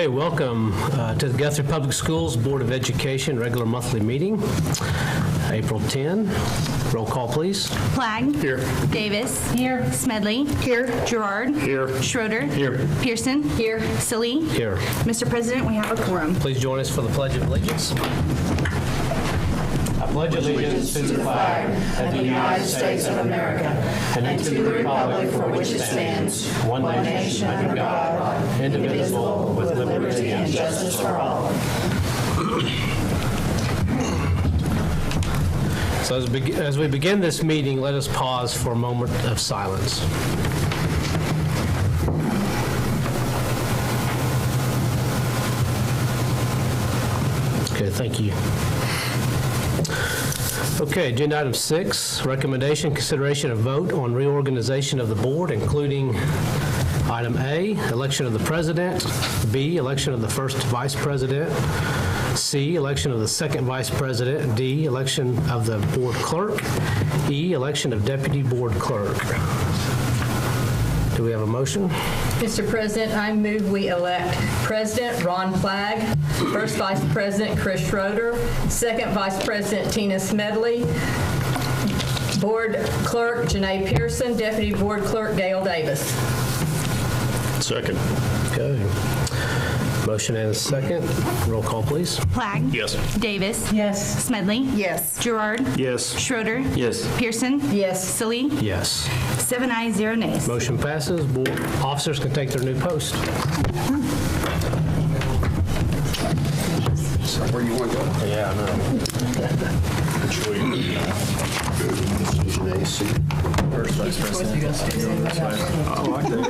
Okay, welcome to the Guthrie Public Schools Board of Education regular monthly meeting, April 10. Roll call, please. Flagg. Here. Davis. Here. Smedley. Here. Gerard. Here. Schroeder. Here. Pearson. Here. Silly. Here. Mr. President, we have a quorum. Please join us for the Pledge of Allegiance. I pledge allegiance to the flag of the United States of America and to the republic for which it stands, one nation under God, indivisible, with liberty and justice for all. So as we begin this meeting, let us pause for a moment of silence. Okay, thank you. Okay, agenda item 6, recommendation, consideration, of vote on reorganization of the board, including item A, election of the president, B, election of the first vice president, C, election of the second vice president, D, election of the board clerk, E, election of deputy board clerk. Do we have a motion? Mr. President, I move we elect President Ron Flagg, First Vice President Chris Schroeder, Second Vice President Tina Smedley, Board Clerk Janae Pearson, Deputy Board Clerk Gail Davis. Second. Okay. Motion and a second. Roll call, please. Flagg. Yes. Davis. Yes. Smedley. Yes. Gerard. Yes. Schroeder. Yes. Pearson. Yes. Silly. Yes. 7 ayes, 0 nays. Motion passes. Board officers can take their new post. Where you want to go? Yeah, I know. Which way you First vice president. I like that.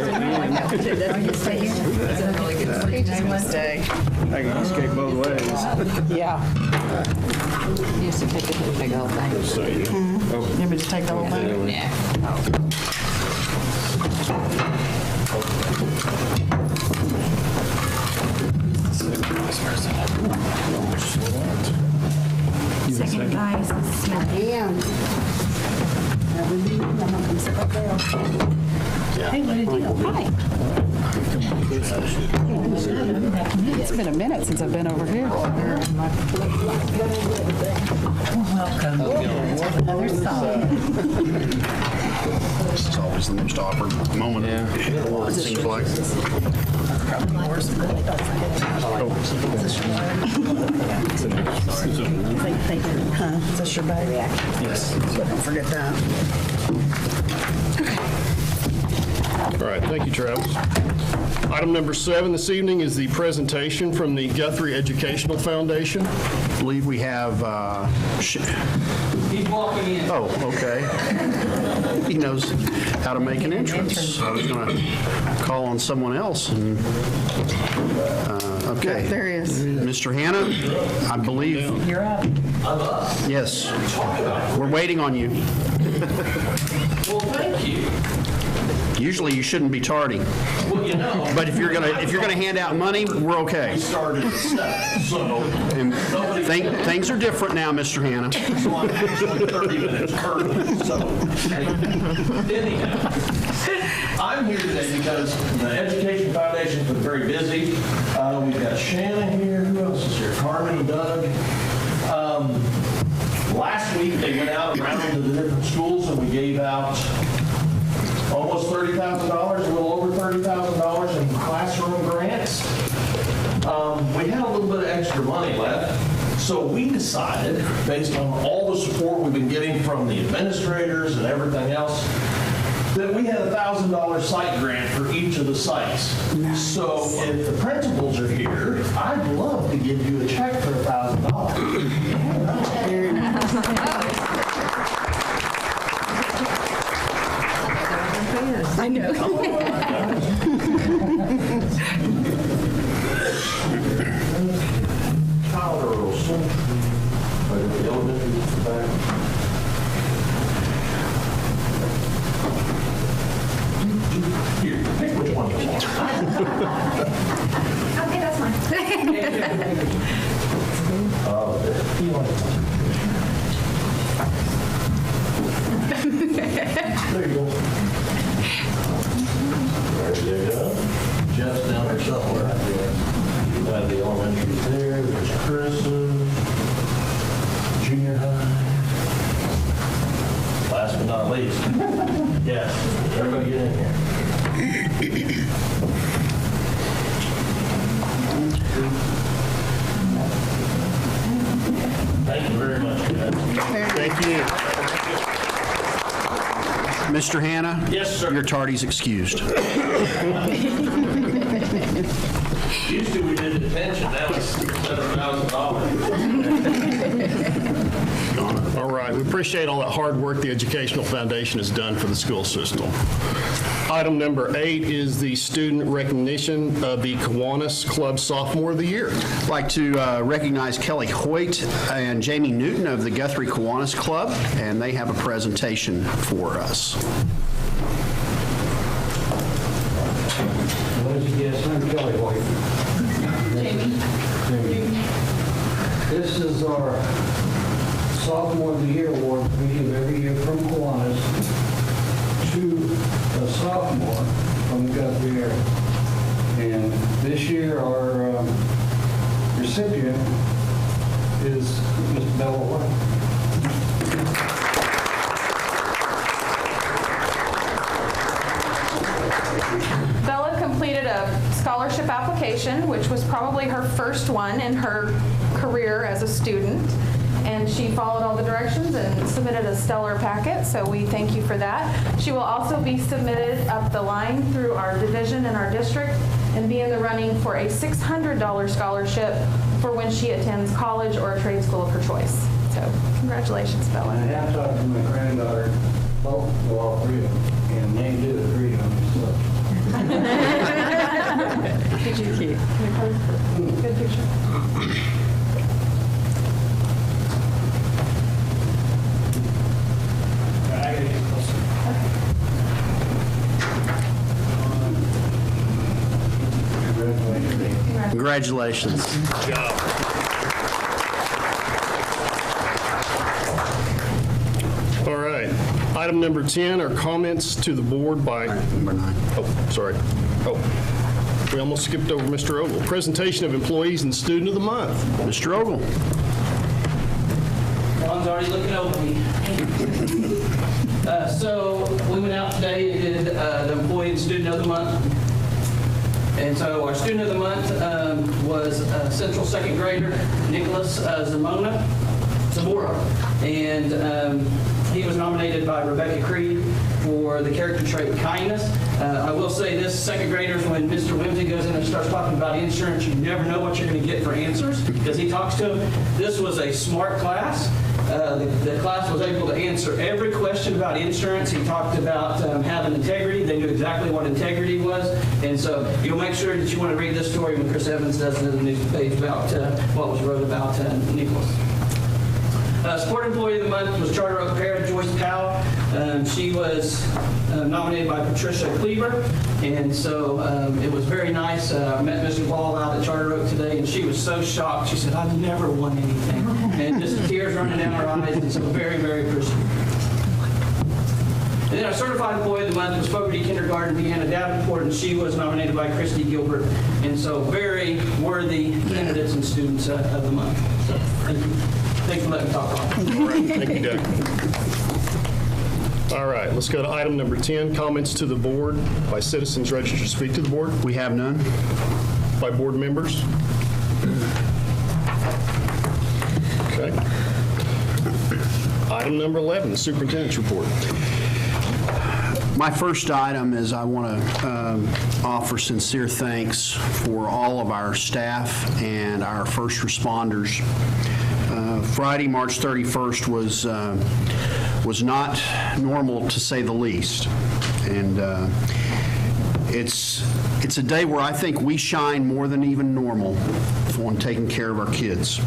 I can escape both ways. Yeah. You used to take the whole thing. You want to take the whole thing? Yeah. Second vice Smedley. Hey, what did you? Hi. It's been a minute since I've been over here. Welcome. Another song. This is always the most awkward moment. Yeah. It seems like. Is this your bag? Yes. Don't forget that. All right, thank you, Travis. Item number 7 this evening is the presentation from the Guthrie Educational Foundation. I believe we have... He's walking in. Oh, okay. He knows how to make an entrance. I was going to call on someone else. And, okay. There he is. Mr. Hanna, I believe... You're up. I'm up. Yes. We're waiting on you. Well, thank you. Usually you shouldn't be tardy. Well, you know. But if you're gonna hand out money, we're okay. We started at 7, so. And things are different now, Mr. Hanna. So I'm actually 30 minutes early, so. Anyhow, I'm here today because the Education Foundation's been very busy. We've got Shannon here. Who else is here? Carmen, Doug. Last week, they went out around to the different schools and we gave out almost $30,000, a little over $30,000 in classroom grants. We had a little bit of extra money left, so we decided, based on all the support we've been getting from the administrators and everything else, that we had a $1,000 site grant for each of the sites. Nice. So if the principals are here, I'd love to give you a check for $1,000. Very nice. I know. Powder or something. The elementary back. Here, pick which one you want. Okay, that's fine. There you go. There you go. Jeff's down there somewhere. Please. Yes, everybody get in here. Thank you very much, guys. Thank you. Mr. Hanna? Yes, sir. Your tardy's excused. Used to, we did detention, that was $7,000. All right, we appreciate all that hard work the Educational Foundation has done for the school system. Item number 8 is the student recognition of the Kiwanis Club Sophomore of the Year. I'd like to recognize Kelly Hoyt and Jamie Newton of the Guthrie Kiwanis Club, and they have a presentation for us. What did you guess? I'm Kelly White. Jamie. This is our Sophomore of the Year award we give every year from Kiwanis to a sophomore from the Guthrie area. And this year our recipient is Mr. Bella White. Bella completed a scholarship application, which was probably her first one in her career as a student. And she followed all the directions and submitted a stellar packet, so we thank you for that. She will also be submitted up the line through our division and our district and be in the running for a $600 scholarship for when she attends college or a trade school of her choice. So congratulations, Bella. I have talked to my granddaughter, well, all three of them, and they do agree on this stuff. Good picture. Congratulations. Good job. All right. Item number 10 are comments to the board by, Number 9. oh, sorry. Oh, we almost skipped over Mr. Ogle. Presentation of employees and student of the month. Mr. Ogle. Ron's already looking over me. So we went out today and did the Employee and Student of the Month. And so our Student of the Month was Central Second Grader Nicholas Zamora. And he was nominated by Rebecca Creed for the character trait kindness. I will say this, second graders, when Mr. Wimsey goes in and starts talking about insurance, you never know what you're going to get for answers because he talks to them. This was a smart class. The class was able to answer every question about insurance. He talked about having integrity. They knew exactly what integrity was. And so you'll make sure that you want to read this story when Chris Evans does the news page about what was wrote about Nicholas. Sport Employee of the Month was Charter Oak Para Joyce Powell. She was nominated by Patricia Cleaver, and so it was very nice. I met Mr. Ball out at Charter Oak today, and she was so shocked. She said, "I've never won anything," and just tears running down her eyes, and so very, very appreciative. And then our Certified Employee of the Month was Fogarty Kindergarten, Deanna Davenport, and she was nominated by Christy Gilbert, and so very worthy candidates and students of the month. So thank you. Thanks for letting me talk, Ron. All right, thank you, Doug. All right, let's go to item number 10, comments to the board by citizens registered to speak to the board, We have none. by board members. Okay. Item number 11, the superintendent's report. My first item is I want to offer sincere thanks for all of our staff and our first responders. Friday, March 31st was not normal, to say the least. And it's a day where I think we shine more than even normal on taking care of our kids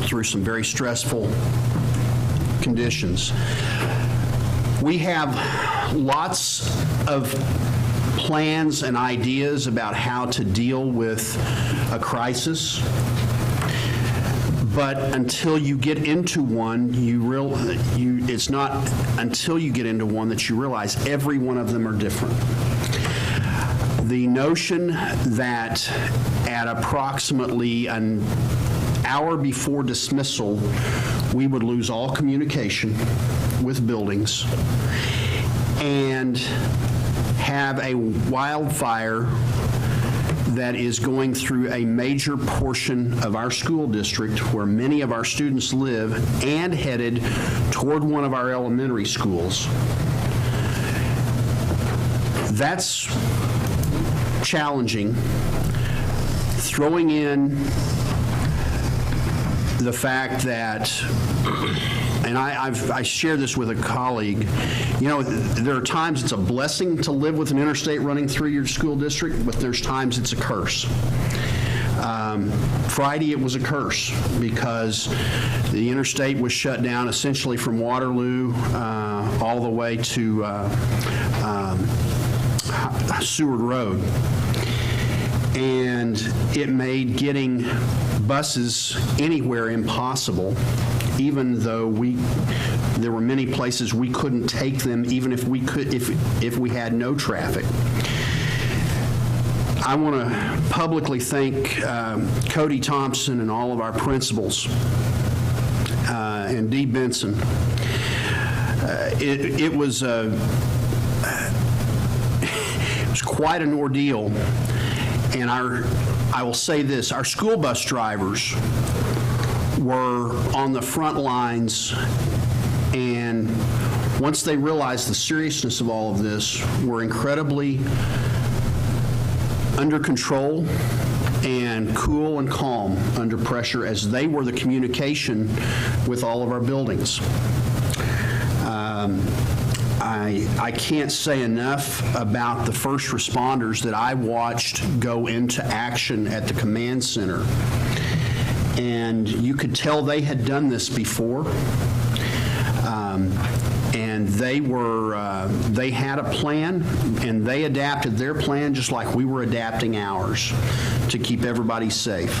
through some very stressful conditions. We have lots of plans and ideas about how to deal with a crisis. But until you get into one, it's not until you get into one that you realize every one of them are different. The notion that at approximately an hour before dismissal, we would lose all communication, with buildings and have a wildfire that is going through a major portion of our school district where many of our students live and headed toward one of our elementary schools. That's challenging. Throwing in the fact that, and I share this with a colleague, you know, there are times it's a blessing to live with an interstate running through your school district, but there's times it's a curse. Friday it was a curse because the interstate was shut down essentially from Waterloo all the way to Seward Road. And it made getting buses anywhere impossible, even though there were many places we couldn't take them, even if we could, if we had no traffic. I want to publicly thank Cody Thompson and all of our principals and Dee Benson. It was quite an ordeal. And I will say this, our school bus drivers were on the front lines, and once they realized the seriousness of all of this, were incredibly under control and cool and calm under pressure as they were the communication with all of our buildings. I can't say enough about the first responders that I watched go into action at the command center. And you could tell they had done this before. And they had a plan, and they adapted their plan just like we were adapting ours to keep everybody safe.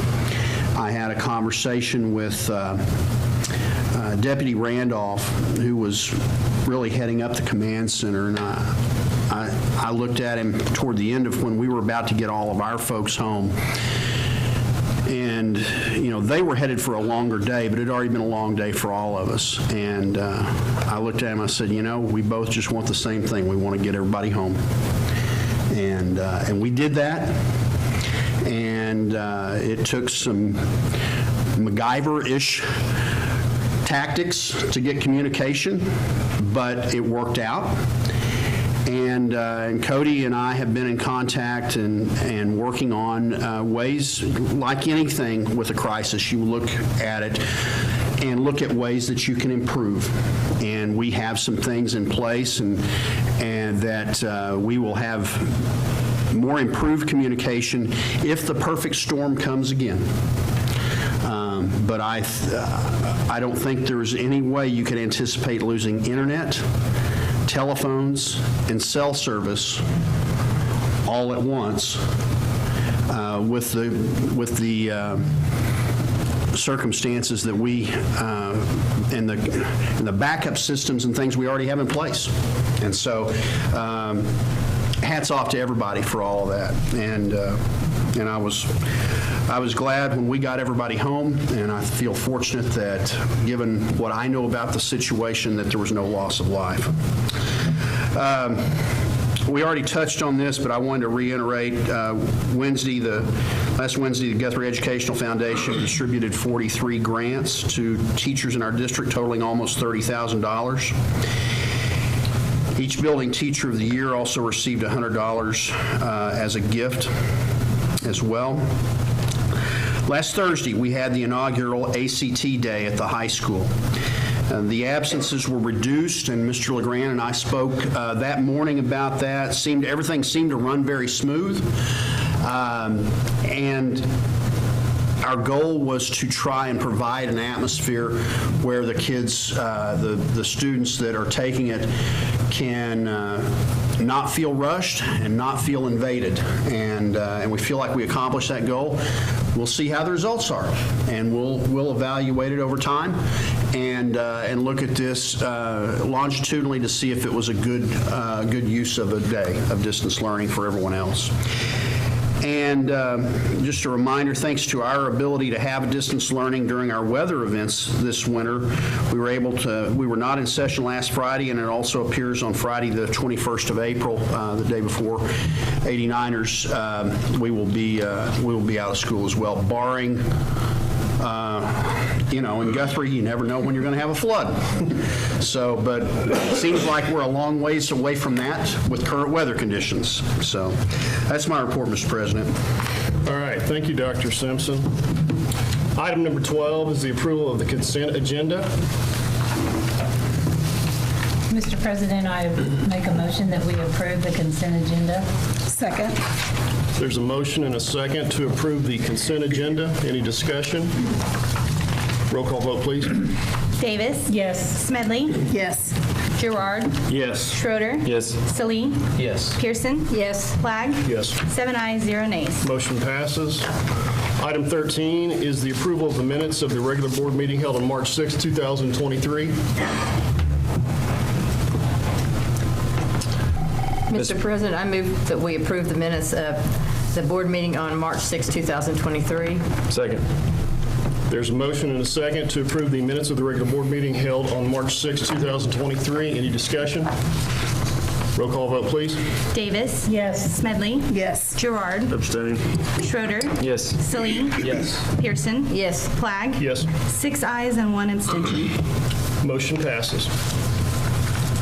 I had a conversation with Deputy Randolph, who was really heading up the command center, and I looked at him toward the end of when we were about to get all of our folks home. And, you know, they were headed for a longer day, but it had already been a long day for all of us. And I looked at him, I said, you know, we both just want the same thing. We want to get everybody home. And we did that. And it took some MacGyver-ish tactics to get communication, but it worked out. And Cody and I have been in contact and working on ways, like anything with a crisis, you look at it and look at ways that you can improve. And we have some things in place, and that we will have more improved communication if the perfect storm comes again. But I don't think there's any way you could anticipate losing internet, telephones, and cell service all at once with the circumstances that we and the backup systems and things we already have in place. And so hats off to everybody for all of that. And I was glad when we got everybody home, and I feel fortunate that, given what I know about the situation, that there was no loss of life. We already touched on this, but I wanted to reiterate, last Wednesday, the Guthrie Educational Foundation distributed 43 grants to teachers in our district, totaling almost $30,000. Each building teacher of the year also received $100 as a gift as well. Last Thursday, we had the inaugural ACT Day at the high school. The absences were reduced, and Mr. LeGrand and I spoke that morning about that. Everything seemed to run very smooth. And our goal was to try and provide an atmosphere where the kids, the students that are taking it, can not feel rushed and not feel invaded. And we feel like we accomplished that goal. We'll see how the results are, and we'll evaluate it over time and look at this longitudinally to see if it was a good use of a day of distance learning for everyone else. And just a reminder, thanks to our ability to have distance learning during our weather events this winter, we were not in session last Friday, and it also appears on Friday, the 21st of April, the day before 89ers, we will be out of school as well, barring, in Guthrie, you never know when you're going to have a flood. So, but it seems like we're a long ways away from that with current weather conditions. So that's my report, Mr. President. All right, thank you, Dr. Simpson. Item number 12 is the approval of the consent agenda. Mr. President, I make a motion that we approve the consent agenda. Second. There's a motion and a second to approve the consent agenda. Any discussion? Roll call vote, please. Davis. Yes. Smedley. Yes. Gerard. Yes. Schroeder. Yes. Salee. Yes. Pearson. Yes. Flag. Yes. 7 ayes, 0 nays. Motion passes. Item 13 is the approval of the minutes of the regular board meeting held on March 6, 2023. Mr. President, I move that we approve the minutes of the board meeting on March 6, 2023. Second. There's a motion and a second to approve the minutes of the regular board meeting held on March 6, 2023. Any discussion? Roll call vote, please. Davis. Yes. Smedley. Yes. Gerard. Abstain. Schroeder. Yes. Salee. Yes. Pearson. Yes. Flag. Yes. 6 ayes and 1 abstention. Motion passes.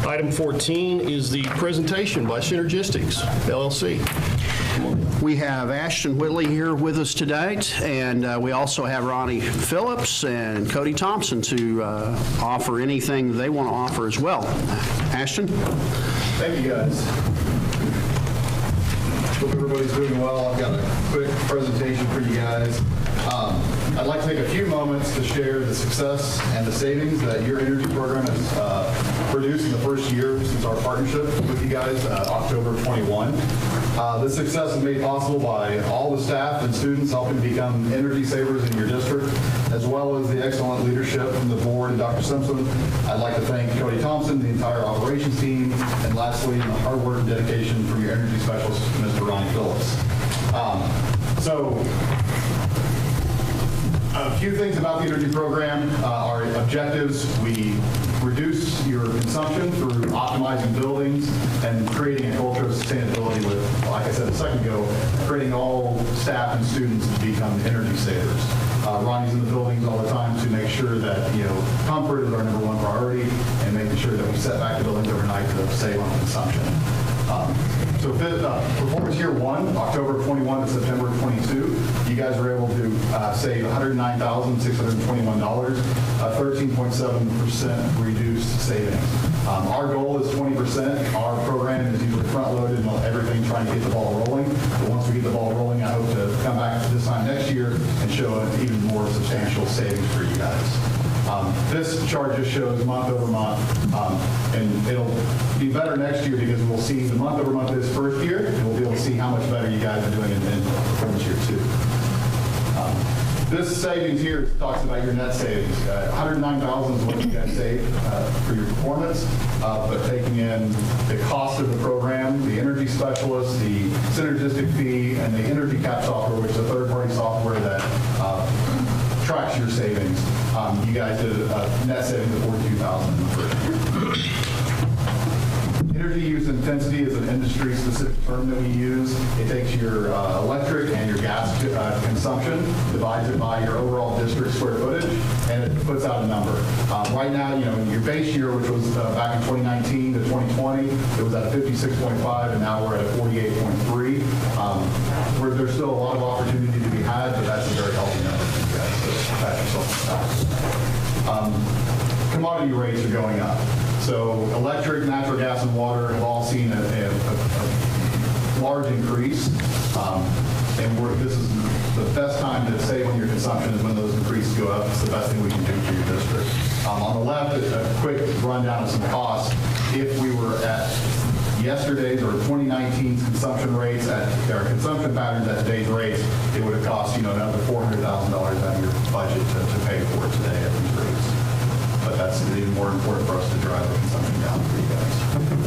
Item 14 is the presentation by Synergistics, LLC. We have Ashton Whitley here with us today, and we also have Ronnie Phillips and Cody Thompson to offer anything they want to offer as well. Ashton? Thank you, guys. Hope everybody's doing well. I've got a quick presentation for you guys. I'd like to take a few moments to share the success and the savings that your energy program has produced in the first year since our partnership with you guys, October 21. This success is made possible by all the staff and students helping become energy savers in your district, as well as the excellent leadership from the board and Dr. Simpson. I'd like to thank Cody Thompson, the entire operations team, and lastly, the hard work and dedication from your energy specialist, Mr. Ronnie Phillips. A few things about the energy program. Our objectives: we reduce your consumption through optimizing buildings and creating a culture of sustainability with, like I said a second ago, creating all staff and students to become energy savers. Ronnie's in the buildings all the time to make sure that, comfort is our number one priority, and making sure that we set back the buildings overnight to save on consumption. So performance year 1, October 21 to September 22, you guys were able to save $109,621, 13.7% reduced savings. Our goal is 20%. Our program is usually front-loaded and everything trying to get the ball rolling. But once we get the ball rolling, I hope to come back this time next year and show an even more substantial savings for you guys. This chart just shows month over month, and it'll be better next year because we'll see the month over month this first year, and we'll be able to see how much better you guys are doing in performance year 2. This savings here talks about your net savings. $109,000 is what you guys save for your performance, but taking in the cost of the program, the energy specialist, the synergistic fee, and the energy cap software, which is a third-party software that tracks your savings. You guys did a net savings of $42,000 in the first year. Energy use intensity is an industry-specific term that we use. It takes your electric and your gas consumption, divides it by your overall district square footage, and it puts out a number. Right now, in your base year, which was back in 2019 to 2020, it was at a 56.5, and now we're at a 48.3. Where there's still a lot of opportunity to be had, but that's a very healthy number for you guys. So pat yourself on the back. Commodity rates are going up. So electric, natural gas, and water have all seen a large increase. This is the best time to save on your consumption is when those increases go up. It's the best thing we can do for your district. On the left, a quick rundown of some costs. If we were at yesterday's or 2019's consumption rates at our consumption patterns at today's rates, it would have cost another $400,000 out of your budget to pay for it today at these rates. But that's even more important for us to drive the consumption down for you guys.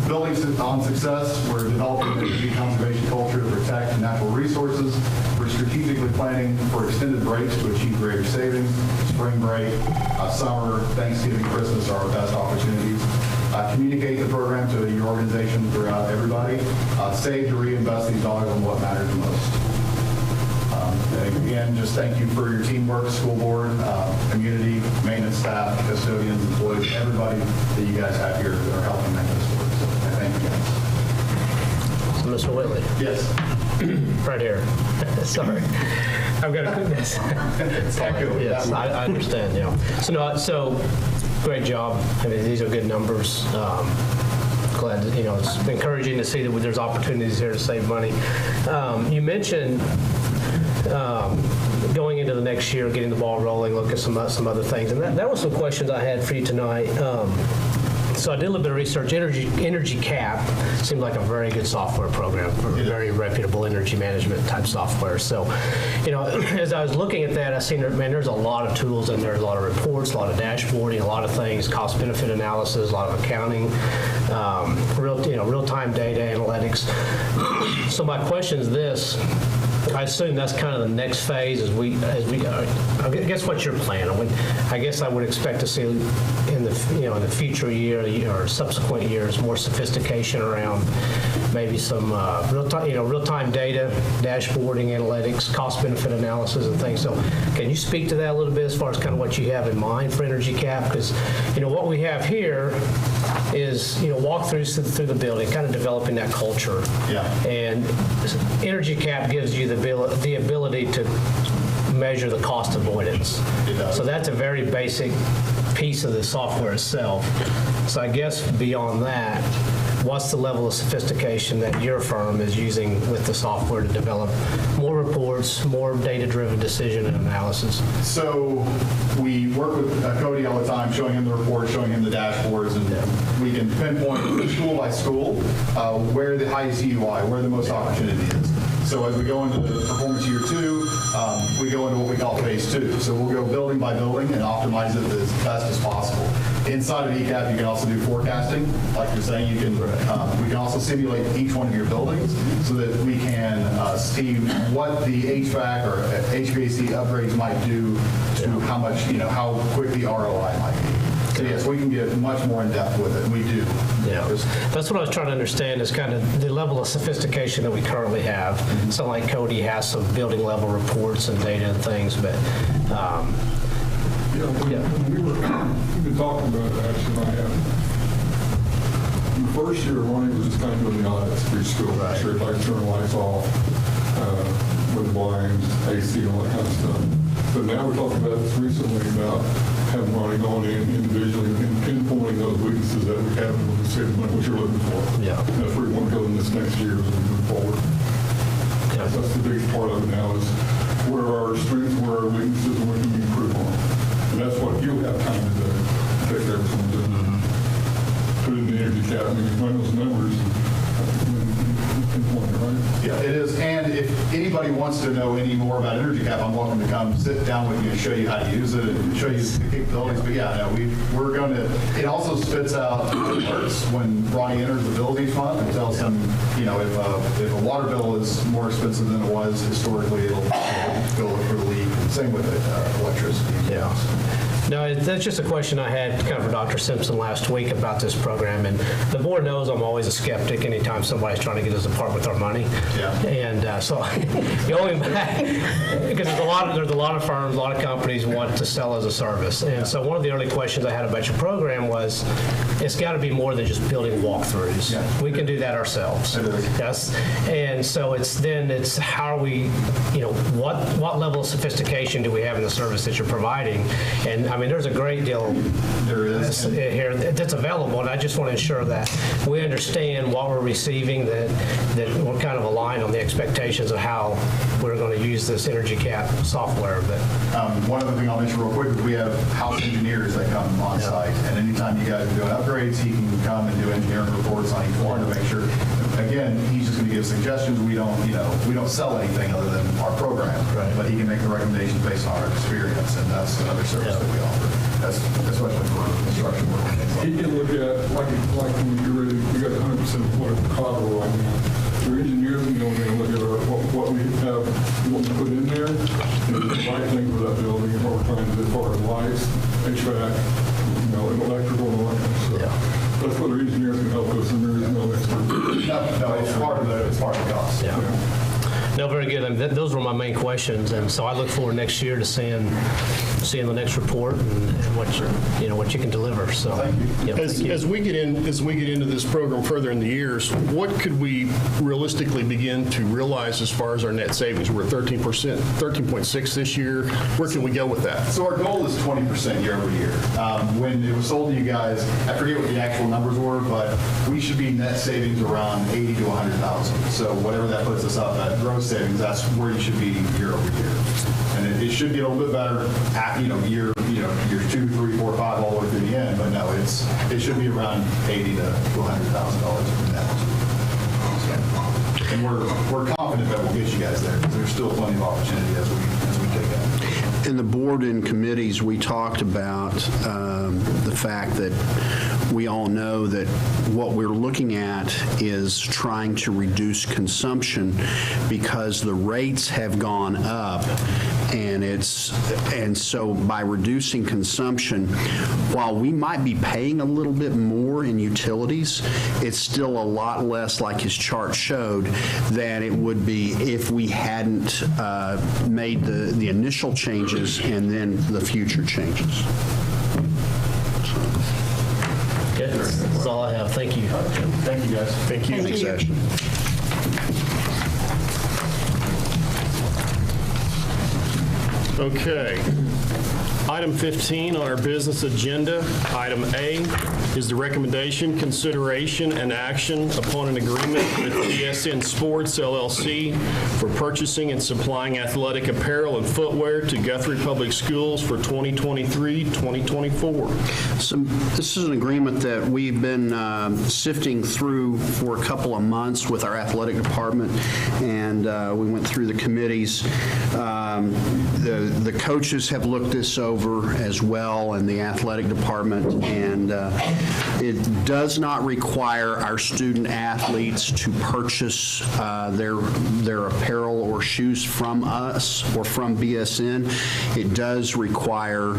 Building on success, we're developing an energy conservation culture to protect natural resources. We're strategically planning for extended breaks to achieve greater savings. Spring break, summer, Thanksgiving, Christmas are our best opportunities. Communicate the program to your organization throughout everybody. Save to reinvest these dollars on what matters the most. And again, just thank you for your teamwork, school board, community, maintenance staff, custodians, employees, everybody that you guys have here that are helping make this work. So thank you guys. So Mr. Whitley, Yes. right here. Sorry. I've got to put this. It's all good. Yes, I understand, yeah. So great job. I mean, these are good numbers. Glad that, it's encouraging to see that there's opportunities here to save money. You mentioned going into the next year, getting the ball rolling, look at some other things. And that was some questions I had for you tonight. So I did a little bit of research. Energy Cap seemed like a very good software program for very reputable energy management type software. So, as I was looking at that, I seen, there's a lot of tools in there, a lot of reports, a lot of dashboarding, a lot of things, cost-benefit analysis, a lot of accounting, real-time data analytics. So my question is this. I assume that's kind of the next phase as we go. I guess what's your plan? I guess I would expect to see in the future year or subsequent years more sophistication around maybe some real-time data, dashboarding, analytics, cost-benefit analysis, and things. So, can you speak to that a little bit as far as kind of what you have in mind for Energy Cap? Because what we have here is walkthroughs through the building, kind of developing that culture. Yeah. And Energy Cap gives you the ability to measure the cost avoidance. It does. So that's a very basic piece of the software itself. So I guess beyond that, what's the level of sophistication that your firm is using with the software to develop more reports, more data-driven decision and analysis? So we work with Cody all the time, showing him the reports, showing him the dashboards, and we can pinpoint school by school where the highest UI, where the most opportunity is. So as we go into the performance year 2, we go into what we call phase 2. So we'll go building by building and optimize it as best as possible. Inside of ECAP, you can also do forecasting. Like you're saying, we can also simulate each one of your buildings so that we can see what the HVAC or HVAC upgrades might do to how much, how quick the ROI might be. So yes, we can get much more in depth with it, and we do. Yeah, that's what I was trying to understand is kind of the level of sophistication that we currently have. So like Cody has some building level reports and data and things, but we've been talking about it actually. In the first year, Ronnie was just kind of doing the audits for each school. Right. Sure, like turn the lights off, with the blinds, AC, all that kind of stuff. But now we're talking about this recently about having Ronnie gone in individually and pinpointing those weaknesses that we have and we'll see what you're looking for. Yeah. And that's where we want to go in this next year as we move forward. Yeah. That's the biggest part of it now is where are our strengths, where are our weaknesses, and what can we improve on. And that's what you'll have time to do. Take care of some of it. Put in the Energy Cap, run those numbers, and pinpoint it, right? Yeah, it is. And if anybody wants to know any more about Energy Cap, I'm welcome to come sit down with you and show you how to use it and show you the capabilities. But yeah, we're going to, it also spits out alerts when Ronnie enters the bill each month and tells them, if a water bill is more expensive than it was historically, it'll go look for the leak. Same with electricity. Yeah. No, that's just a question I had kind of for Dr. Simpson last week about this program. And the board knows I'm always a skeptic anytime somebody's trying to get us to part with our money. Yeah. And so going back, because there's a lot of firms, a lot of companies want to sell as a service. And so one of the early questions I had about your program was, it's got to be more than just building walkthroughs. Yeah. We can do that ourselves. It is. Yes. And so it's how are we, what level of sophistication do we have in the service that you're providing? And there's a great deal here that's available, and I just want to ensure that we understand what we're receiving, that we're kind of aligned on the expectations of how we're going to use this Energy Cap software. But one other thing I'll mention real quick is we have house engineers that come on site, and anytime you guys are doing upgrades, he can come and do engineering reports on each one to make sure. Again, he's just going to give suggestions. We don't sell anything other than our program, right. But he can make the recommendations based on our experience, and that's another service that we offer. That's especially for construction work. He can look at like when you're ready, you got 100% 100% of what it's collateral right now. Your engineers, we're going to look at what we have, what we put in there, and the right thing for that building, and what we're trying to do as far as lights, HVAC, and electrical and all that kind of stuff. That's what our engineers can help us, and there is no expert. No, it's part of the cost. No, very good. I mean, those were my main questions, and so I look forward next year to seeing the next report and what you can deliver. So, yeah, thank you. As we get into this program further in the years, what could we realistically begin to realize as far as our net savings? We're at 13.6 this year. Where can we go with that? So our goal is 20% year over year. When it was sold to you guys, I forget what the actual numbers were, but we should be net savings around 80 to 100,000. So whatever that puts us up at gross savings, that's where you should be year over year. And it should get a little bit better at, year 2, 3, 4, 5, all the way to the end. But no, it should be around $80 to $100,000 in net. And we're confident that we'll get you guys there, because there's still plenty of opportunity as we take that. In the board and committees, we talked about the fact that we all know that what we're looking at is trying to reduce consumption because the rates have gone up, and so by reducing consumption, while we might be paying a little bit more in utilities, it's still a lot less, like his chart showed, than it would be if we hadn't made the initial changes and then the future changes. Okay, that's all I have. Thank you. Thank you, guys. Thank you. Thank you. Okay. Item 15 on our business agenda, item A, is the recommendation, consideration, and action upon an agreement with BSN Sports, LLC for purchasing and supplying athletic apparel and footwear to Guthrie Public Schools for 2023-2024. So this is an agreement that we've been sifting through for a couple of months with our athletic department, and we went through the committees. The coaches have looked this over as well, and the athletic department, and it does not require our student athletes to purchase their apparel or shoes from us or from BSN. It does require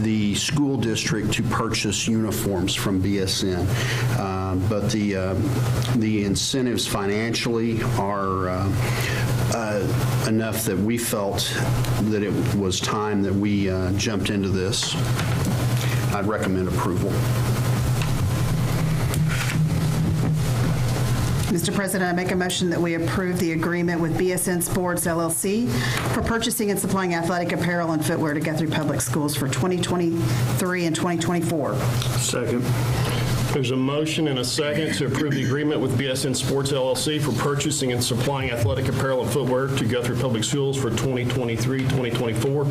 the school district to purchase uniforms from BSN, but the incentives financially are enough that we felt that it was time that we jumped into this. I'd recommend approval. Mr. President, I make a motion that we approve the agreement with BSN Sports, LLC for purchasing and supplying athletic apparel and footwear to Guthrie Public Schools for 2023 and 2024. Second. There's a motion and a second to approve the agreement with BSN Sports, LLC for purchasing and supplying athletic apparel and footwear to Guthrie Public Schools for 2023-2024.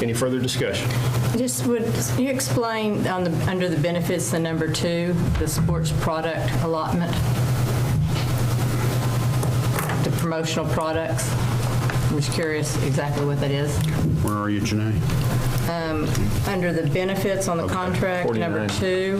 Any further discussion? Can you explain under the benefits, the number 2, the sports product allotment? The promotional products? I'm just curious exactly what that is. Where are you, Janae? Under the benefits on the contract, 49. number 2,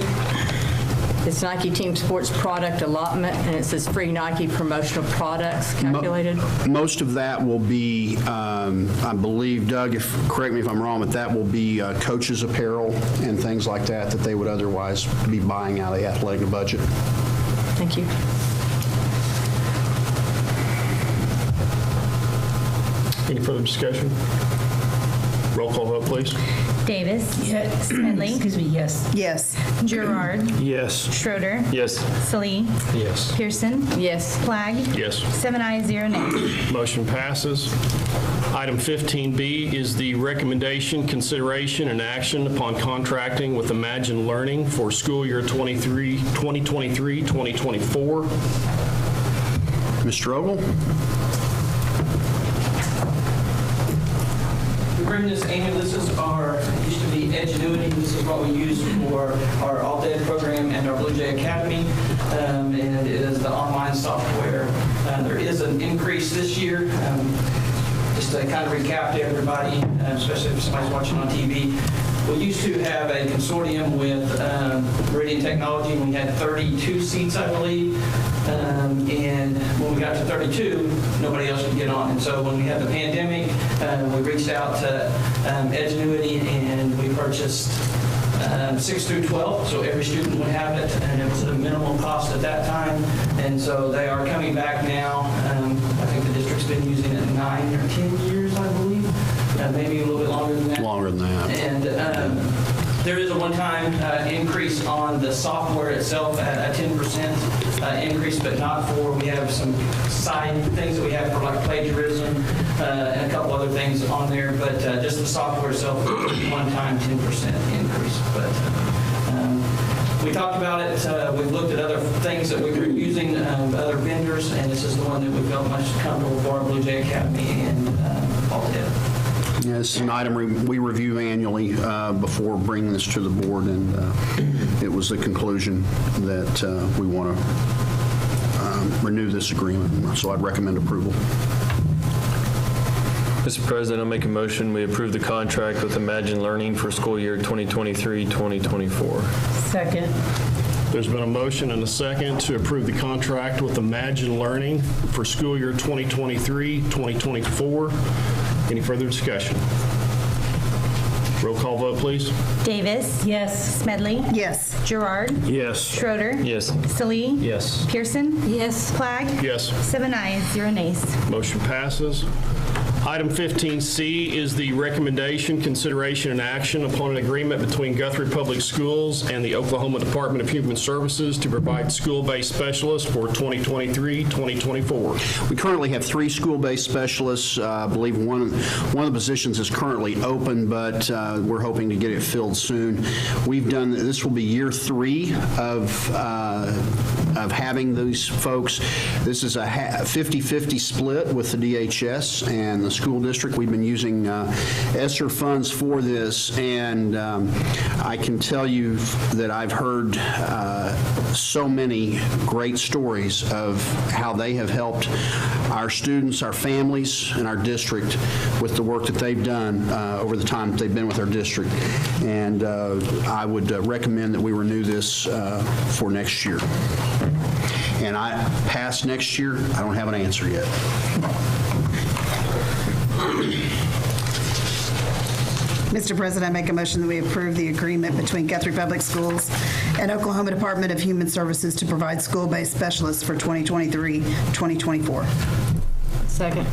it's Nike Team Sports Product Allotment, and it says free Nike promotional products calculated. Most of that will be, I believe, Doug, correct me if I'm wrong, but that will be coaches' apparel and things like that they would otherwise be buying out of the athletic budget. Thank you. Any further discussion? Roll call vote, please. Davis. Yes. Smedley. Excuse me, yes. Yes. Gerard. Yes. Schroeder. Yes. Salee. Yes. Pearson. Yes. Flagg. Yes. 7 ayes, 0 nays. Motion passes. Item 15B is the recommendation, consideration, and action upon contracting with Imagine Learning for school year 2023-2024. Mr. Ogle? The agreement is annual. This is used to be Edgenuity. This is what we use for our All-Day program and our Blue Jay Academy. And it is the online software. There is an increase this year. Just to kind of recap to everybody, especially if somebody's watching on TV, We used to have a consortium with Meridian Technology, and we had 32 seats, I believe. And when we got to 32, nobody else could get on. And so when we had the pandemic, we reached out to Edgenuity, and we purchased 6 through 12, so every student would have it, and it was at a minimal cost at that time. And so they are coming back now. I think the district's been using it 9 or 10 years, I believe, maybe a little bit longer than that. Longer than that. And there is a one-time increase on the software itself, a 10% increase, but not for, we have some side things that we have for like plagiarism and a couple other things on there, but just the software itself, one-time 10% increase. But we talked about it, we've looked at other things that we were using, other vendors, and this is the one that we felt most comfortable for our Blue Jay Academy and all together. Yeah, this is an item we review annually before bringing this to the board, and it was the conclusion that we want to renew this agreement, so I'd recommend approval. Mr. President, I'll make a motion we approve the contract with Imagine Learning for school year 2023-2024. Second. There's been a motion and a second to approve the contract with Imagine Learning for school year 2023-2024. Any further discussion? Roll call vote, please. Davis. Yes. Smedley. Yes. Gerard. Yes. Schroeder. Yes. Salee. Yes. Pearson. Yes. Flagg. Yes. 7 ayes, 0 nays. Motion passes. Item 15C is the recommendation, consideration, and action upon an agreement between Guthrie Public Schools and the Oklahoma Department of Human Services to provide school-based specialists for 2023-2024. We currently have 3 school-based specialists. I believe one of the positions is currently open, but we're hoping to get it filled soon. We've done, this will be year 3 of having these folks. This is a 50-50 split with the DHS and the school district. We've been using ESSER funds for this, and I can tell you that I've heard so many great stories of how they have helped our students, our families, and our district with the work that they've done over the time that they've been with our district. And I would recommend that we renew this for next year. And past next year, I don't have an answer yet. Mr. President, I make a motion that we approve the agreement between Guthrie Public Schools and Oklahoma Department of Human Services to provide school-based specialists for 2023-2024. Second.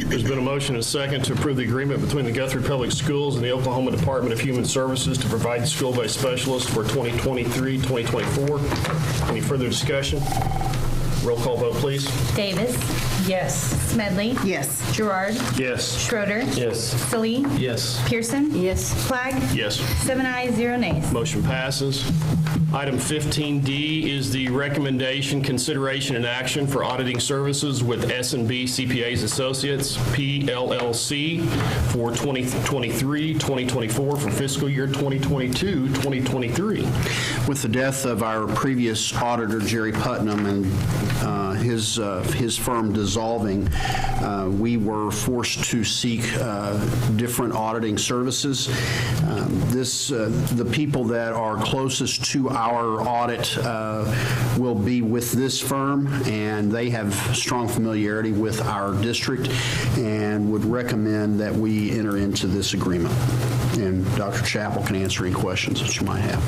There's been a motion and a second to approve the agreement between the Guthrie Public Schools and the Oklahoma Department of Human Services to provide school-based specialists for 2023-2024. Any further discussion? Roll call vote, please. Davis. Yes. Smedley. Yes. Gerard. Yes. Schroeder. Yes. Salee. Yes. Pearson. Yes. Flagg. Yes. 7 ayes, 0 nays. Motion passes. Item 15D is the recommendation, consideration, and action for auditing services with S&B CPAs Associates, PLLC, for 2023-2024 for fiscal year 2022-2023. With the death of our previous auditor, Jerry Putnam, and his firm dissolving, we were forced to seek different auditing services. The people that are closest to our audit will be with this firm, and they have strong familiarity with our district and would recommend that we enter into this agreement. And Dr. Chappell can answer any questions that you might have.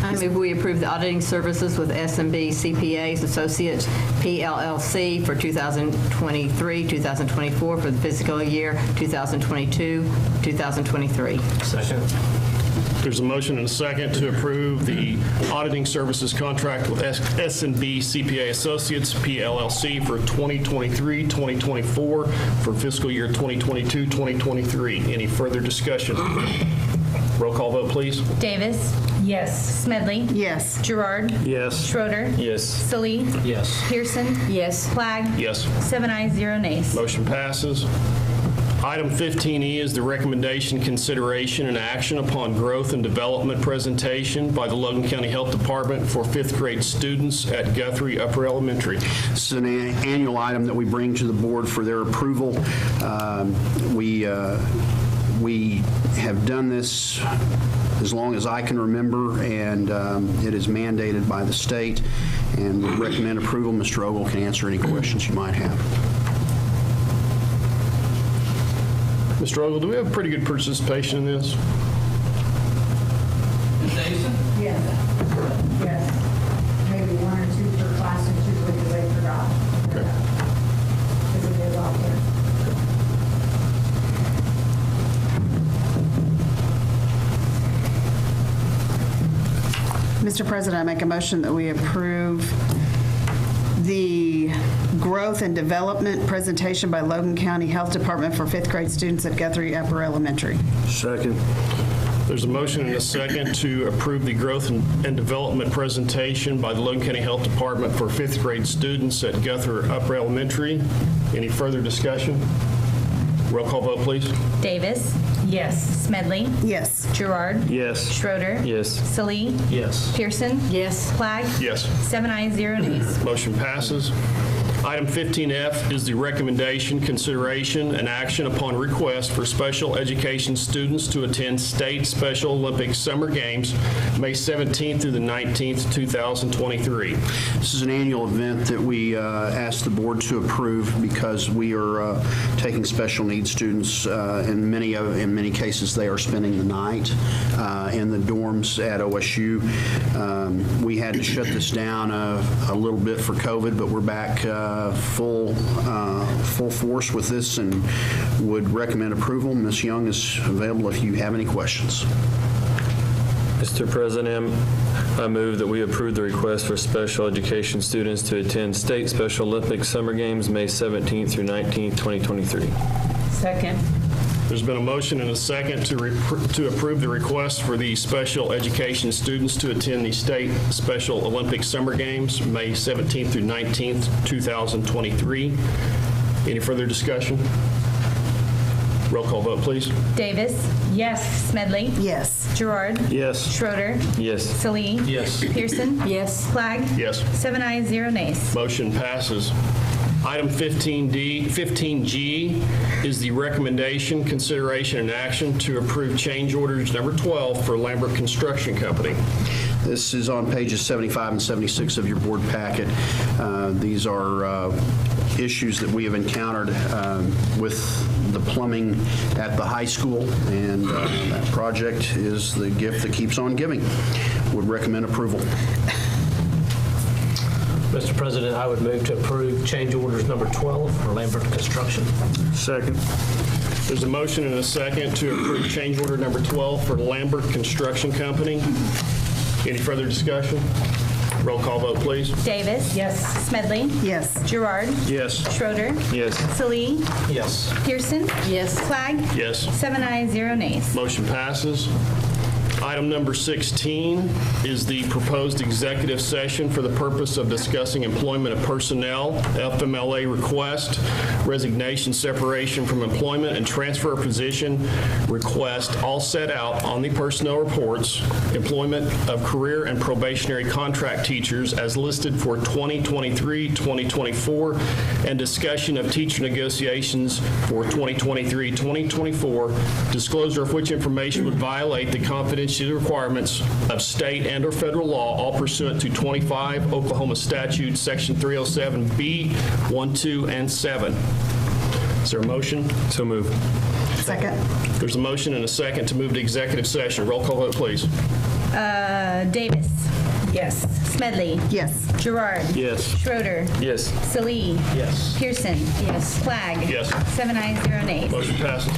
I move we approve the auditing services with S&B CPAs Associates, PLLC, for 2023-2024 for the fiscal year 2022-2023. Second. There's a motion and a second to approve the auditing services contract with S&B CPA Associates, PLLC, for 2023-2024 for fiscal year 2022-2023. Any further discussion? Roll call vote, please. Davis. Yes. Smedley. Yes. Gerard. Yes. Schroeder. Yes. Salee. Yes. Pearson. Yes. Flagg. Yes. 7 ayes, 0 nays. Motion passes. Item 15E is the recommendation, consideration, and action upon growth and development presentation by the Logan County Health Department for fifth grade students at Guthrie Upper Elementary. This is an annual item that we bring to the board for their approval. We have done this as long as I can remember, and it is mandated by the state, and we recommend approval. Mr. Ogle can answer any questions you might have. Mr. Ogle, do we have pretty good participation in this? Ms. Davison? Yes. Yes. Maybe one or two per class and two because they forgot. Okay. Because it is out there. Mr. President, I make a motion that we approve the growth and development presentation by Logan County Health Department for fifth grade students at Guthrie Upper Elementary. Second. There's a motion and a second to approve the growth and development presentation by the Logan County Health Department for fifth grade students at Guthrie Upper Elementary. Any further discussion? Roll call vote, please. Davis. Yes. Smedley. Yes. Gerard. Yes. Schroeder. Yes. Salee. Yes. Pearson. Yes. Clag. Yes. 7 ayes, 0 nays. Motion passes. Item 15F is the recommendation, consideration, and action upon request for special education students to attend State Special Olympics Summer Games, May 17th through the 19th, 2023. This is an annual event that we ask the board to approve because we are taking special needs students. In many cases, they are spending the night in the dorms at OSU. We had to shut this down a little bit for COVID, but we're back full force with this and would recommend approval. Ms. Young is available if you have any questions. Mr. President, I move that we approve the request for special education students to attend State Special Olympics Summer Games, May 17th through 19th, 2023. Second. There's been a motion and a second to approve the request for the special education students to attend the State Special Olympics Summer Games, May 17th through 19th, 2023. Any further discussion? Roll call vote, please. Davis. Yes. Smedley. Yes. Gerard. Yes. Schroeder. Yes. Salee. Yes. Pearson. Yes. Clag. Yes. 7 ayes, 0 nays. Motion passes. Item 15G is the recommendation, consideration, and action to approve change orders number 12 for Lambert Construction Company. This is on pages 75 and 76 of your board packet. These are issues that we have encountered with the plumbing at the high school, and that project is the gift that keeps on giving. Would recommend approval. Mr. President, I would move to approve change orders number 12 for Lambert Construction. Second. There's a motion and a second to approve change order number 12 for Lambert Construction Company. Any further discussion? Roll call vote, please. Davis. Yes. Smedley. Yes. Gerard. Yes. Schroeder. Yes. Salee. Yes. Pearson. Yes. Clag. Yes. 7 ayes, 0 nays. Motion passes. Item number 16 is the proposed executive session for the purpose of discussing employment of personnel, FMLA request, resignation, separation from employment, and transfer of position request, all set out on the personnel reports, employment of career and probationary contract teachers as listed for 2023-2024, and discussion of teacher negotiations for 2023-2024, disclosure of which information would violate the confidentiality requirements of state and or federal law, all pursuant to 25 Oklahoma statute, section 307B, 1, 2, and 7. Is there a motion? So moved. Second. There's a motion and a second to move to executive session. Roll call vote, please. Davis. Yes. Smedley. Yes. Gerard. Yes. Schroeder. Yes. Salee. Yes. Pearson. Yes. Clag. Yes. 7 ayes, 0 nays. Motion passes.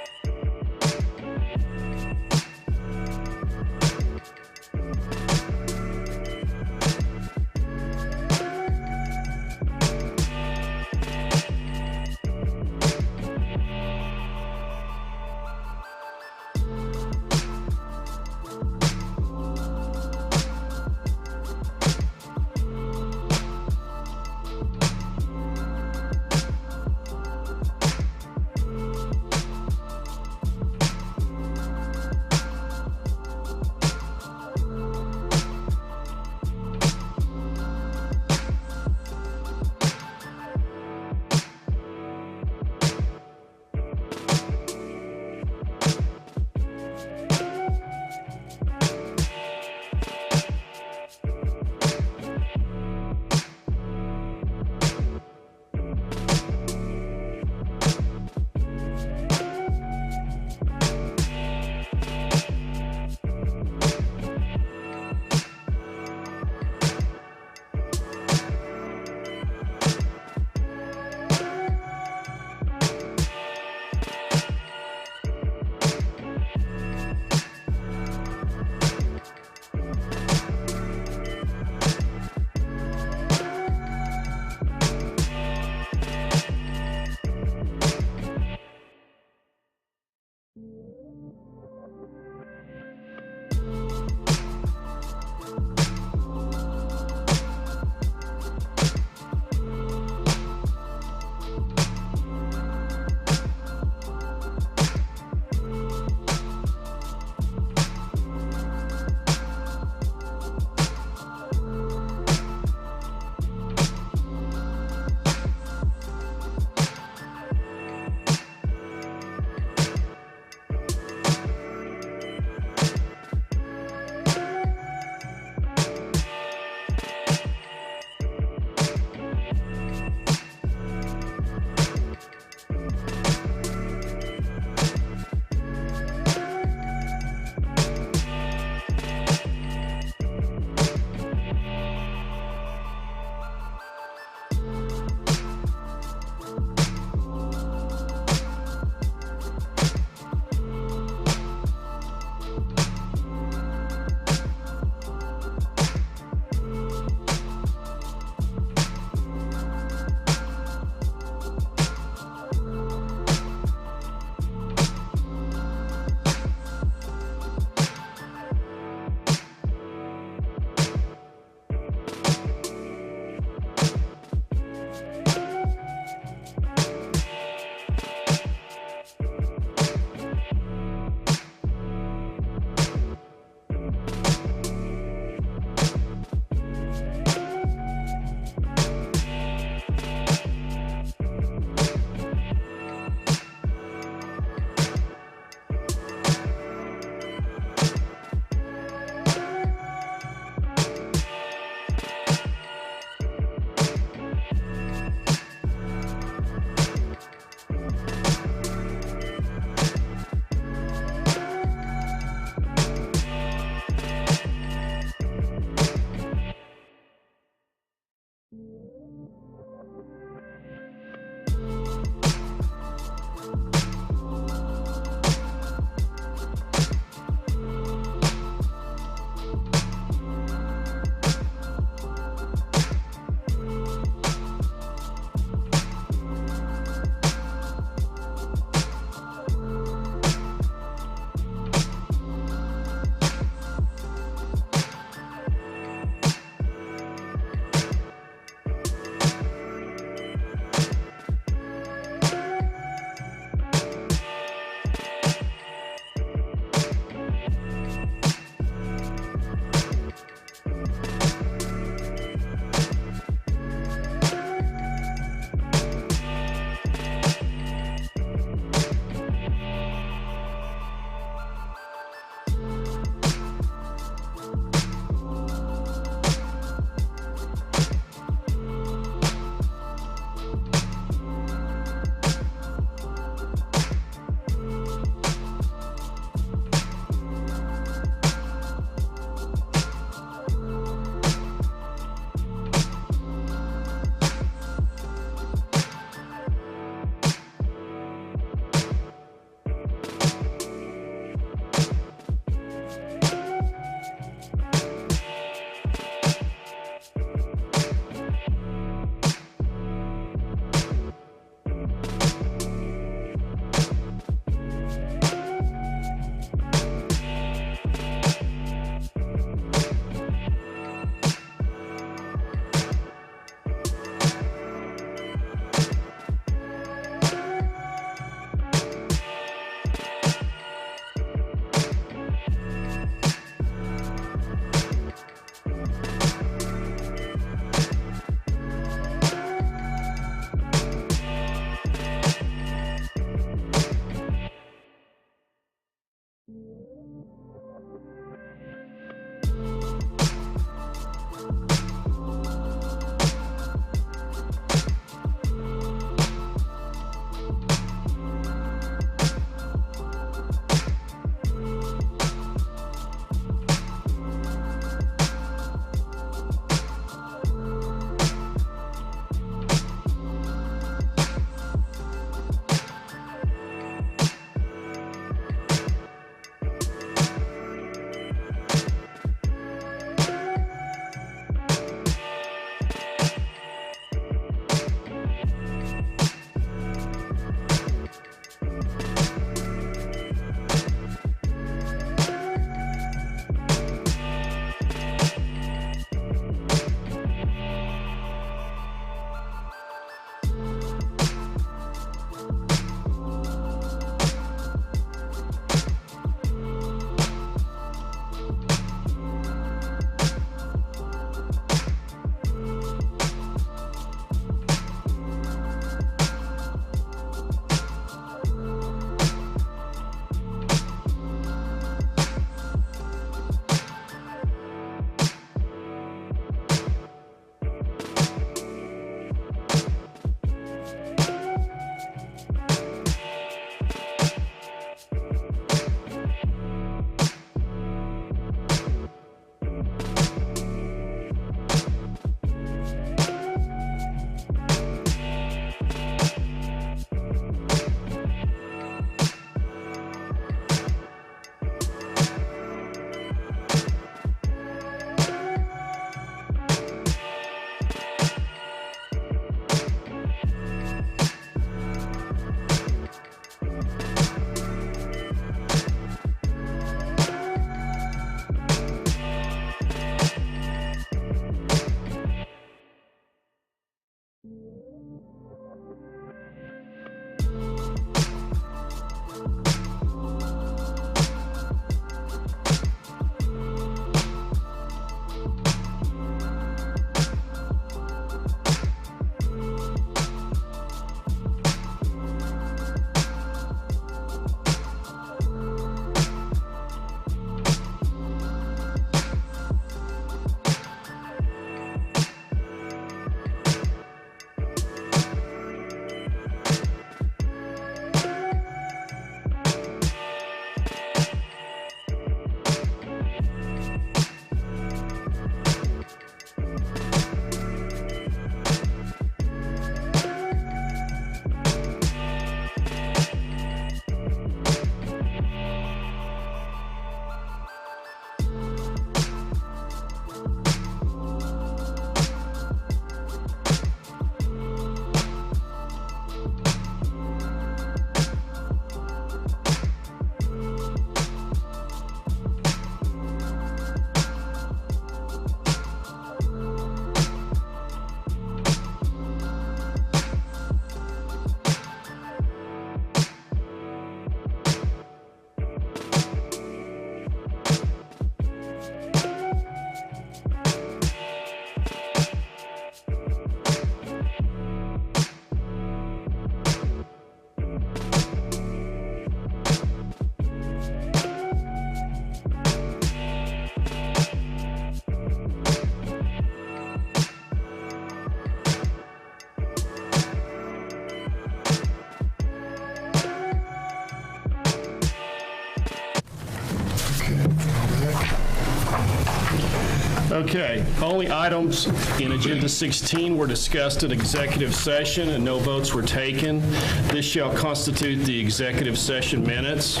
Okay, only items in Agenda 16 were discussed at executive session and no votes were taken. This shall constitute the executive session minutes.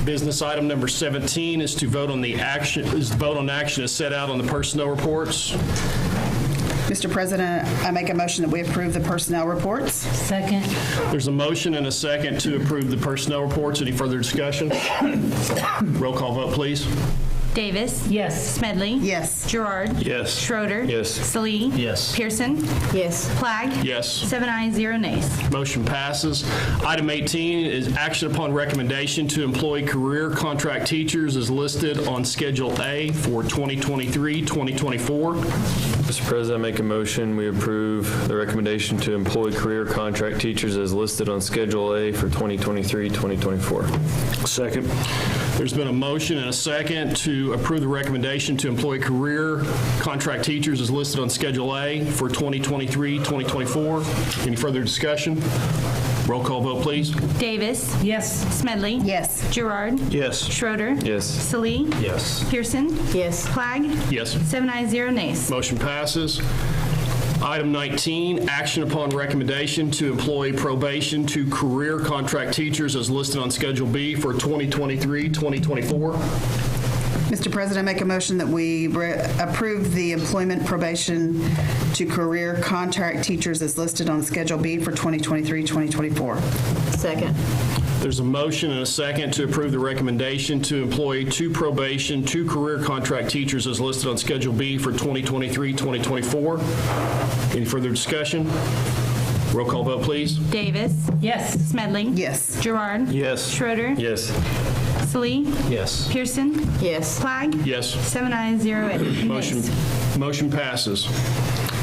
Business item number 17 is to vote on action as set out on the personnel reports. Mr. President, I make a motion that we approve the personnel reports. Second. There's a motion and a second to approve the personnel reports. Any further discussion? Roll call vote, please. Davis. Yes. Smedley. Yes. Gerard. Yes. Schroeder. Yes. Salee. Yes. Pearson. Yes. Flagg. Yes. 7 ayes, 0 nays. Motion passes. Item 18 is action upon recommendation to employ career contract teachers as listed on Schedule A for 2023-2024. Mr. President, I make a motion, we approve the recommendation to employ career contract teachers as listed on Schedule A for 2023-2024. Second. There's been a motion and a second to approve the recommendation to employ career contract teachers as listed on Schedule A for 2023-2024. Any further discussion? Roll call vote, please. Davis. Yes. Smedley. Yes. Gerard. Yes. Schroeder. Yes. Salee. Yes. Pearson. Yes. Flagg. Yes. 7 ayes, 0 nays. Motion passes. Item 19, action upon recommendation to employ probation to career contract teachers as listed on Schedule B for 2023-2024. Mr. President, I make a motion that we approve the employment probation to career contract teachers as listed on Schedule B for 2023-2024. Second. There's a motion and a second to approve the recommendation to employ to probation to career contract teachers as listed on Schedule B for 2023-2024. Any further discussion? Roll call vote, please. Davis. Yes. Smedley. Yes. Gerard. Yes. Schroeder. Yes. Salee. Yes. Pearson. Yes. Flagg. Yes. 7 ayes, 0 nays. Motion passes.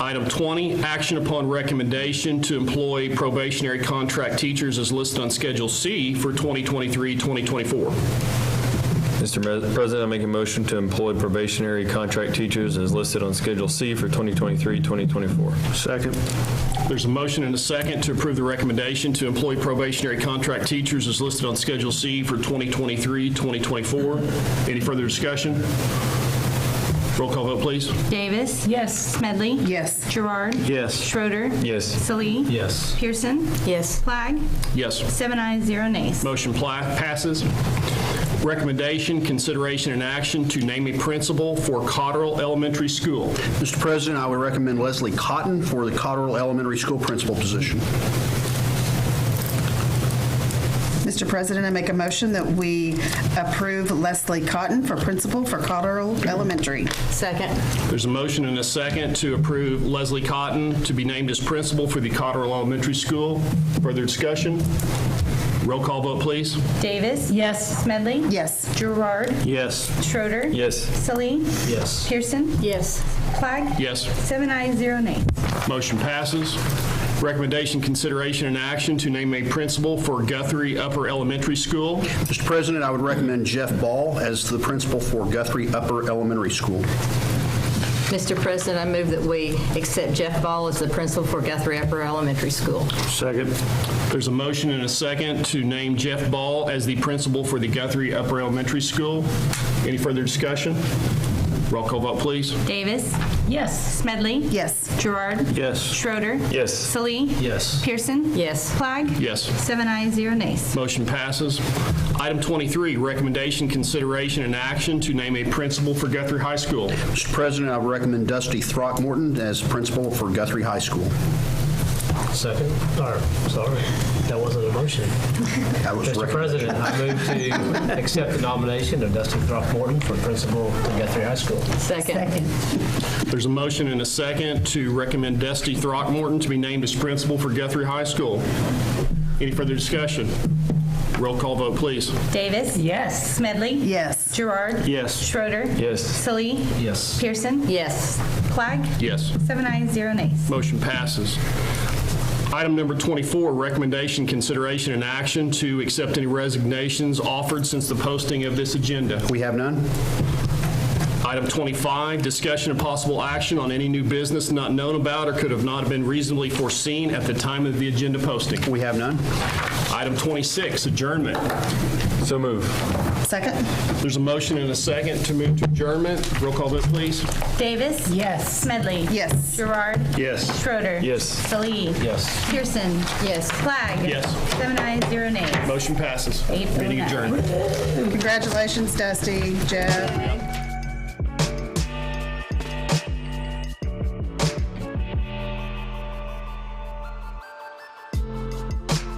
Item 20, action upon recommendation to employ probationary contract teachers as listed on Schedule C for 2023-2024. Mr. President, I make a motion to employ probationary contract teachers as listed on Schedule C for 2023-2024. Second. There's a motion and a second to approve the recommendation to employ probationary contract teachers as listed on Schedule C for 2023-2024. Any further discussion? Roll call vote, please. Davis. Yes. Smedley. Yes. Gerard. Yes. Schroeder. Yes. Salee. Yes. Pearson. Yes. Flagg. Yes. 7 ayes, 0 nays. Motion passes. Recommendation, consideration, and action to name a principal for Cotterill Elementary School. Mr. President, I would recommend Leslie Cotton for the Cotterill Elementary School principal position. Mr. President, I make a motion that we approve Leslie Cotton for principal for Cotterill Elementary. Second. There's a motion and a second to approve Leslie Cotton to be named as principal for the Cotterill Elementary School. Further discussion? Roll call vote, please. Davis. Yes. Smedley. Yes. Gerard. Yes. Schroeder. Yes. Salee. Yes. Pearson. Yes. Flagg. Yes. 7 ayes, 0 nays. Motion passes. Recommendation, consideration, and action to name a principal for Guthrie Upper Elementary School. Mr. President, I would recommend Jeff Ball as the principal for Guthrie Upper Elementary School. Mr. President, I move that we accept Jeff Ball as the principal for Guthrie Upper Elementary School. Second. There's a motion and a second to name Jeff Ball as the principal for the Guthrie Upper Elementary School. Any further discussion? Roll call vote, please. Davis. Yes. Smedley. Yes. Gerard. Yes. Schroeder. Yes. Salee. Yes. Pearson. Yes. Flagg. Yes. 7 ayes, 0 nays. Motion passes. Item 23, recommendation, consideration, and action to name a principal for Guthrie High School. Mr. President, I would recommend Dusty Throckmorton as principal for Guthrie High School. Second, sorry, that wasn't a motion. That was Mr. President, I move to accept the nomination of Dusty Throckmorton for principal to Guthrie High School. Second. There's a motion and a second to recommend Dusty Throckmorton to be named as principal for Guthrie High School. Any further discussion? Roll call vote, please. Davis. Yes. Smedley. Yes. Gerard. Yes. Schroeder. Yes. Salee. Yes. Pearson. Yes. Flagg. Yes. 7 ayes, 0 nays. Motion passes. Item number 24, recommendation, consideration, and action to accept any resignations offered since the posting of this agenda. We have none? Item 25, discussion and possible action on any new business not known about or could have not been reasonably foreseen at the time of the agenda posting. We have none. Item 26, adjournment. So move. Second? There's a motion and a second to move to adjournment. Roll call vote, please. Davis? Yes. Smedley? Yes. Gerard? Yes. Schroeder? Yes. Salee? Yes. Pearson? Yes. Flag? Yes. 7 ayes, 0 nays. Motion passes. 8:09. Meeting adjourned. Congratulations, Dusty, Jeff.